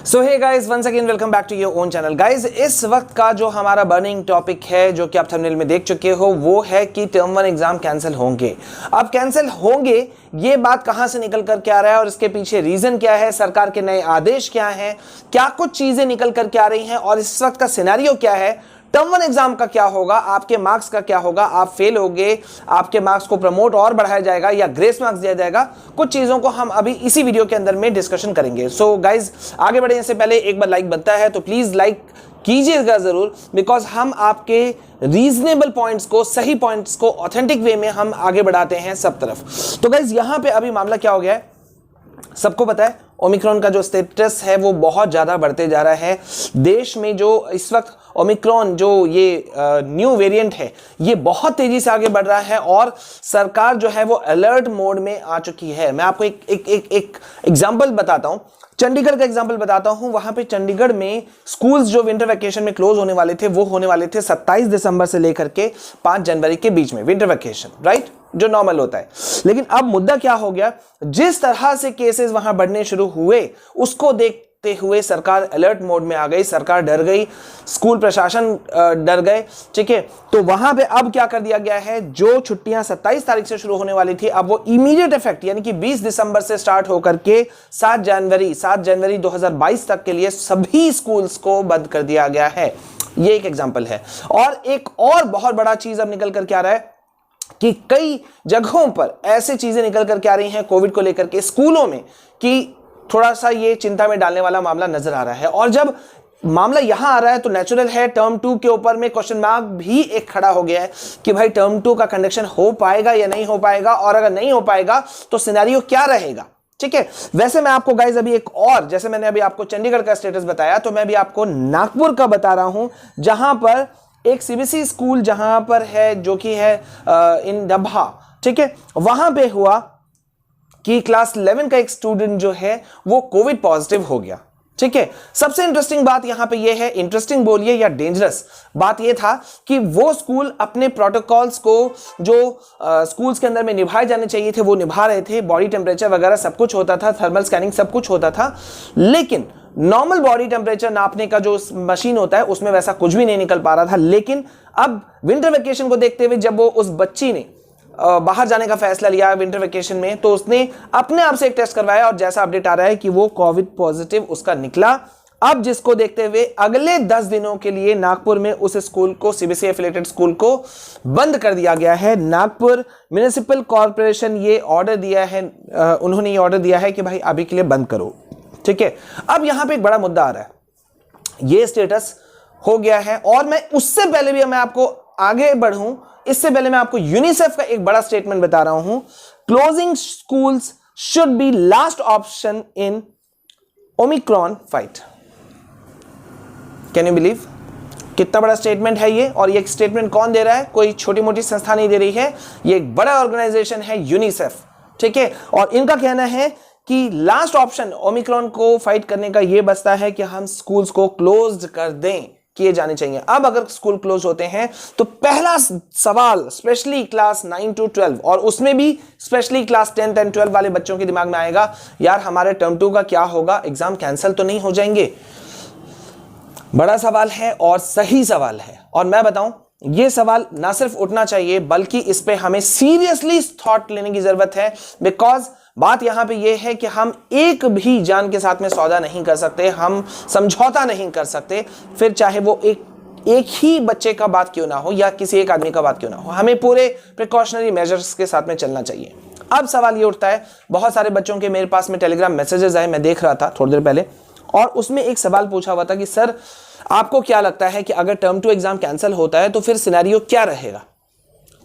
So hey guys, once again welcome back to your own channel. Guys, इस वक्त का जो हमारा बर्निंग टॉपिक है, जो कि आप थंबनेल में देख चुके हो, वो है कि टर्म 1 एग्जाम कैंसिल होंगे। अब कैंसिल होंगे, ये बात कहां से निकल कर के आ रहा है और इसके पीछे रीजन क्या है, सरकार के नए आदेश क्या हैं, क्या कुछ चीजें निकल कर के आ रही हैं और इस वक्त का सिनेरियो क्या है, टर्म 1 एग्जाम का क्या होगा, आपके मार्क्स का क्या होगा, आप फेल होगे, आपके मार्क्स को प्रमोट और बढ़ाया जाएगा या ग्रेस मार्क्स दिया जाएगा, कुछ चीजों को हम अभी इसी वीडियो के अंदर में डिस्कशन करेंगे। सो गाइज, आगे बढ़ने से पहले एक बार लाइक बनता है तो प्लीज लाइक कीजिएगा जरूर, बिकॉज हम आपके रीजनेबल पॉइंट्स को, सही पॉइंट्स को ऑथेंटिक वे में हम आगे बढ़ाते हैं सब तरफ। तो गाइज, यहां पे अभी मामला क्या हो गया है, सबको पता है ओमिक्रॉन का जो स्टेटस है वो बहुत ज्यादा बढ़ते जा रहा है। देश में जो इस वक्त ओमिक्रॉन जो ये न्यू वेरिएंट है, ये बहुत तेजी से आगे बढ़ रहा है और सरकार जो है वो अलर्ट मोड में आ चुकी है। मैं आपको एक एग्जांपल बताता हूं, चंडीगढ़ का एग्जांपल बताता हूं। वहां पे चंडीगढ़ में स्कूल्स जो विंटर वैकेशन में क्लोज होने वाले थे, वो होने वाले थे 27 दिसंबर से लेकर के 5 जनवरी के बीच में, विंटर वैकेशन, राइट, जो नॉर्मल होता है। लेकिन अब मुद्दा क्या हो गया, जिस तरह से केसेस वहां बढ़ने शुरू हुए, उसको देखते हुए सरकार अलर्ट मोड में आ गई, सरकार डर गई, स्कूल प्रशासन डर गए, ठीक है। तो वहां पे अब क्या कर दिया गया है, जो छुट्टियां 27 तारीख से शुरू होने वाली थी, अब वो इमीडिएट इफेक्ट यानी कि 20 दिसंबर से स्टार्ट होकर के 7 जनवरी 2022 तक के लिए सभी स्कूल्स को बंद कर दिया गया है। ये एक एग्जांपल है। और एक और बहुत बड़ा चीज अब निकल करके आ रहा है कि कई जगहों पर ऐसे चीजें निकल करके आ रही हैं कोविड को लेकर के स्कूलों में, कि थोड़ा सा ये चिंता में डालने वाला मामला नजर आ रहा है। और जब मामला यहां आ रहा है तो नेचुरल है, टर्म 2 के ऊपर में क्वेश्चन मार्क भी एक खड़ा हो गया है कि भाई टर्म 2 का कंडक्शन हो पाएगा या नहीं हो पाएगा, और अगर नहीं हो पाएगा तो सिनेरियो क्या रहेगा, ठीक है। वैसे मैं आपको गाइज अभी एक और, जैसे मैंने अभी आपको चंडीगढ़ का स्टेटस बताया, तो मैं भी आपको नागपुर का बता रहा हूं, जहां पर एक सीबीएसई स्कूल जहां पर है, जो कि है इन डब्बा, ठीक है, वहां पे हुआ कि क्लास 11 का एक स्टूडेंट जो है वो कोविड पॉजिटिव हो गया, ठीक है। सबसे इंटरेस्टिंग बात यहां पे ये है, इंटरेस्टिंग बोलिए या डेंजरस बात ये था कि वो स्कूल अपने प्रोटोकॉल्स को जो स्कूल्स के अंदर में निभाए जाने चाहिए थे वो निभा रहे थे, बॉडी टेम्परेचर वगैरह सब कुछ होता था, थर्मल स्कैनिंग सब कुछ होता था, लेकिन नॉर्मल बॉडी टेम्परेचर नापने का जो मशीन होता है उसमें वैसा कुछ भी नहीं निकल पा रहा था। लेकिन अब विंटर वेकेशन को देखते हुए जब वो उस बच्ची ने बाहर जाने का फैसला लिया विंटर वेकेशन में, तो उसने अपने आप से एक टेस्ट करवाया और जैसा अपडेट आ रहा है कि वो कोविड पॉजिटिव उसका निकला। अब जिसको देखते हुए अगले 10 दिनों के लिए नागपुर में उस स्कूल को, सीबीएसई एफिलिएटेड स्कूल को बंद कर दिया गया है। नागपुर म्युनिसिपल कॉर्पोरेशन ये ऑर्डर दिया है, उन्होंने ये ऑर्डर दिया है कि भाई अभी के लिए बंद करो, ठीक है। अब यहां पे एक बड़ा मुद्दा आ रहा है, ये स्टेटस हो गया है। और मैं उससे पहले भी मैं आपको आगे बढ़ूं, इससे पहले मैं आपको यूनिसेफ का एक बड़ा स्टेटमेंट बता रहा हूं, closing schools should be last option in Omicron fight. Can you believe, कितना बड़ा स्टेटमेंट है ये। और ये स्टेटमेंट कौन दे रहा है, कोई छोटी मोटी संस्था नहीं दे रही है, ये एक बड़ा ऑर्गेनाइजेशन है यूनिसेफ, ठीक है। और इनका कहना है कि लास्ट ऑप्शन ओमिक्रॉन को फाइट करने का ये बचता है कि हम स्कूल्स को क्लोज कर दें, किए जाने चाहिए। अब अगर स्कूल क्लोज होते हैं तो पहला सवाल स्पेशली क्लास 9 to 12 और उसमें भी स्पेशली क्लास 10 and 12 वाले बच्चों के दिमाग में आएगा, यार हमारे टर्म 2 का क्या होगा, एग्जाम कैंसिल तो नहीं हो जाएंगे। बड़ा सवाल है और सही सवाल है, और मैं बताऊं ये सवाल ना सिर्फ उठना चाहिए बल्कि इस पे हमें सीरियसली थॉट लेने की जरूरत है। बिकॉज बात यहां पे ये है कि हम एक भी जान के साथ में सौदा नहीं कर सकते, हम समझौता नहीं कर सकते, फिर चाहे वो एक ही बच्चे का बात क्यों ना हो या किसी एक आदमी का बात क्यों ना हो, हमें पूरे प्रिकॉशनरी मेजर्स के साथ में चलना चाहिए। अब सवाल ये उठता है, बहुत सारे बच्चों के मेरे पास में टेलीग्राम मैसेजेस आए, मैं देख रहा था थोड़ी देर पहले, और उसमें एक सवाल पूछा हुआ था कि सर आपको क्या लगता है कि अगर टर्म 2 एग्जाम कैंसिल होता है तो फिर सिनेरियो क्या रहेगा,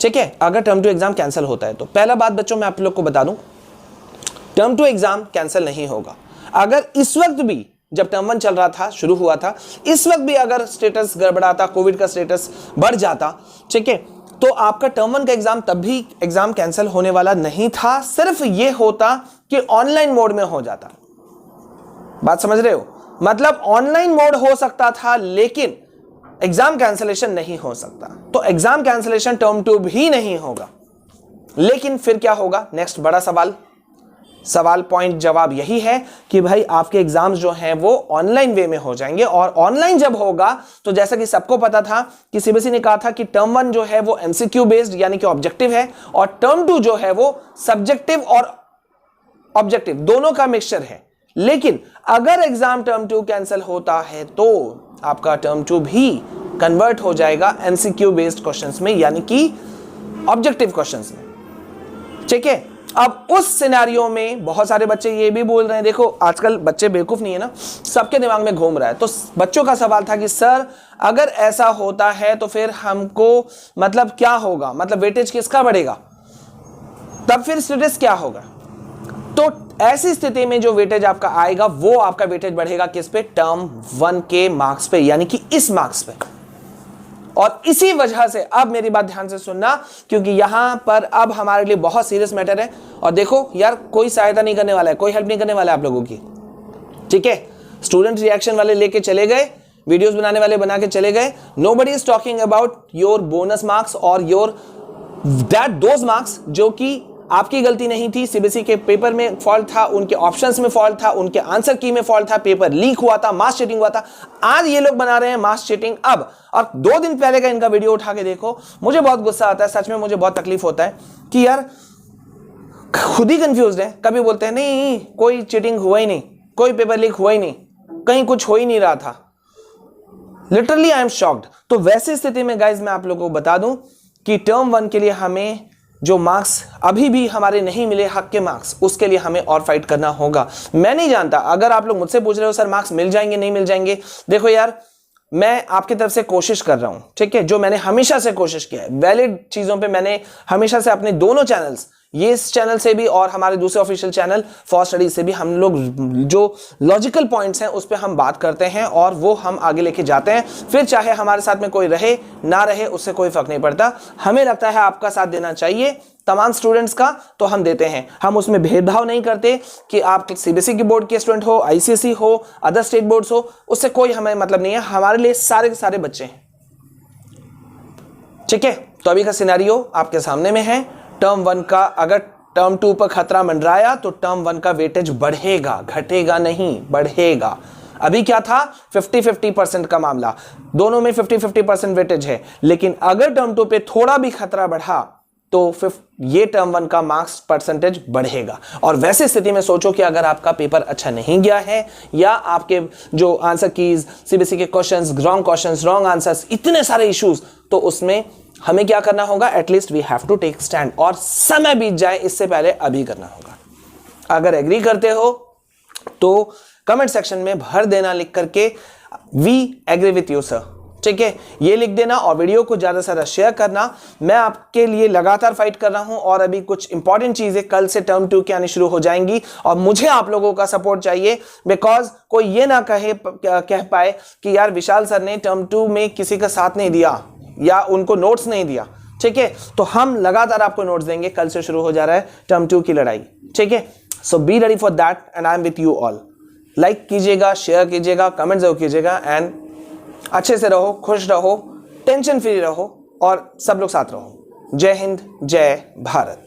ठीक है, अगर टर्म 2 एग्जाम कैंसिल होता है तो। पहला बात बच्चों मैं आप लोग को बता दूं, टर्म 2 एग्जाम कैंसिल नहीं होगा। अगर इस वक्त भी, जब टर्म 1 चल रहा था, शुरू हुआ था, इस वक्त भी अगर स्टेटस गड़बड़ाता, कोविड का स्टेटस बढ़ जाता, ठीक है, तो आपका टर्म 1 का एग्जाम तब भी एग्जाम कैंसिल होने वाला नहीं था, सिर्फ ये होता कि ऑनलाइन मोड में हो जाता। बात समझ रहे हो, मतलब ऑनलाइन मोड हो सकता था लेकिन एग्जाम कैंसिलेशन नहीं हो सकता। तो एग्जाम कैंसिलेशन टर्म 2 भी नहीं होगा। लेकिन फिर क्या होगा, नेक्स्ट बड़ा सवाल, सवाल पॉइंट जवाब यही है कि भाई आपके एग्जाम्स जो हैं वो ऑनलाइन वे में हो जाएंगे, और ऑनलाइन जब होगा तो जैसा कि सबको पता था कि सीबीएसई ने कहा था कि टर्म 1 जो है वो एमसीक्यू बेस्ड यानी कि ऑब्जेक्टिव है, और टर्म 2 जो है वो सब्जेक्टिव और ऑब्जेक्टिव दोनों का मिक्सचर है। लेकिन अगर एग्जाम टर्म 2 कैंसिल होता है तो आपका टर्म 2 भी कन्वर्ट हो जाएगा एमसीक्यू बेस्ड क्वेश्चंस में यानी कि ऑब्जेक्टिव क्वेश्चंस में। ठीक है, अब उस सिनेरियो में बहुत सारे बच्चे ये भी बोल रहे हैं, देखो आजकल बच्चे बेवकूफ नहीं है ना, सबके दिमाग में घूम रहा है। तो बच्चों का सवाल था कि सर अगर ऐसा होता है तो फिर हमको मतलब क्या होगा, मतलब वेटेज किसका बढ़ेगा, तब फिर स्टेटस क्या होगा। तो ऐसी स्थिति में जो वेटेज आपका आएगा वो आपका वेटेज बढ़ेगा किस पे, टर्म 1 के मार्क्स पे यानी कि इस मार्क्स पे। और इसी वजह से अब मेरी बात ध्यान से सुनना, क्योंकि यहां पर अब हमारे लिए बहुत सीरियस मैटर है। और देखो यार, कोई सहायता नहीं करने वाला है, कोई हेल्प नहीं करने वाला है आप लोगों की। ठीक है, स्टूडेंट रिएक्शन वाले लेके चले गए, वीडियोस बनाने वाले बना के चले गए। Nobody is talking about your bonus marks और योर दोज मार्क्स जो कि आपकी गलती नहीं थी, सीबीएसई के पेपर में फॉल्ट था, उनके ऑप्शंस में फॉल्ट था, उनके आंसर की में फॉल्ट था, पेपर लीक हुआ था, मास चीटिंग हुआ था। आज ये लोग बना रहे हैं मास चीटिंग अब, और 2 दिन पहले का इनका वीडियो उठा के देखो। मुझे बहुत गुस्सा आता है, सच में मुझे बहुत तकलीफ होता है कि यार खुद ही कंफ्यूज है। कभी बोलते हैं नहीं कोई चीटिंग हुआ ही नहीं, कोई पेपर लीक हुआ ही नहीं, कहीं कुछ हो ही नहीं रहा था। Literally I am shocked. तो वैसी स्थिति में गाइज मैं आप लोगों को बता दूं कि टर्म 1 के लिए हमें जो मार्क्स अभी भी हमारे नहीं मिले, हक के मार्क्स, उसके लिए हमें और फाइट करना होगा। मैं नहीं जानता, अगर आप लोग मुझसे पूछ रहे हो सर मार्क्स मिल जाएंगे नहीं मिल जाएंगे, देखो यार मैं आपकी तरफ से कोशिश कर रहा हूं, ठीक है, जो मैंने हमेशा से कोशिश किया है, वैलिड चीजों पे मैंने हमेशा से अपने दोनों चैनल्स, ये इस चैनल से भी और हमारे दूसरे ऑफिशियल चैनल फॉर स्टडी से भी, हम लोग जो लॉजिकल पॉइंट्स हैं उस पर हम बात करते हैं और वो हम आगे लेके जाते हैं। फिर चाहे हमारे साथ में कोई रहे ना रहे उससे कोई फर्क नहीं पड़ता। हमें लगता है आपका साथ देना चाहिए तमाम स्टूडेंट्स का, तो हम देते हैं। हम उसमें भेदभाव नहीं करते कि आप सीबीएसई की बोर्ड के स्टूडेंट हो, आईसीएसई हो, अदर स्टेट बोर्ड्स हो, उससे कोई हमें मतलब नहीं है। हमारे लिए सारे के सारे बच्चे हैं। ठीक है, तो अभी का सिनेरियो आपके सामने में है। टर्म 1 का अगर टर्म 2 पर खतरा मंडराया तो टर्म 1 का वेटेज बढ़ेगा, घटेगा नहीं, बढ़ेगा। अभी क्या था, 50-50% का मामला, दोनों में 50-50% वेटेज है। लेकिन अगर टर्म 2 पे थोड़ा भी खतरा बढ़ा तो ये टर्म 1 का मार्क्स परसेंटेज बढ़ेगा। और वैसे स्थिति में सोचो कि अगर आपका पेपर अच्छा नहीं गया है या आपके जो आंसर कीज, सीबीएसई के क्वेश्चंस, रॉन्ग आंसर्स, इतने सारे इश्यूज, तो उसमें हमें क्या करना होगा, at least we have to take stand. और समय बीत जाए इससे पहले अभी करना होगा। अगर एग्री करते हो तो कमेंट सेक्शन में भर देना लिख करके we agree with you sir. ठीक है, ये लिख देना और वीडियो को ज्यादा से ज्यादा शेयर करना। मैं आपके लिए लगातार फाइट कर रहा हूं और अभी कुछ इंपॉर्टेंट चीजें कल से टर्म 2 की आनी शुरू हो जाएंगी और मुझे आप लोगों का सपोर्ट चाहिए। बिकॉज कोई ये ना कह पाए कि यार विशाल सर ने टर्म 2 में किसी का साथ नहीं दिया या उनको नोट्स नहीं दिया। ठीक है, तो हम लगातार आपको नोट्स देंगे। कल से शुरू हो जा रहा है टर्म 2 की लड़ाई। ठीक है, so be ready for that and I am with you all. Like कीजिएगा, शेयर कीजिएगा, कमेंट जरूर कीजिएगा एंड अच्छे से रहो, खुश रहो, टेंशन फ्री रहो और सब लोग साथ रहो। जय हिंद, जय भारत।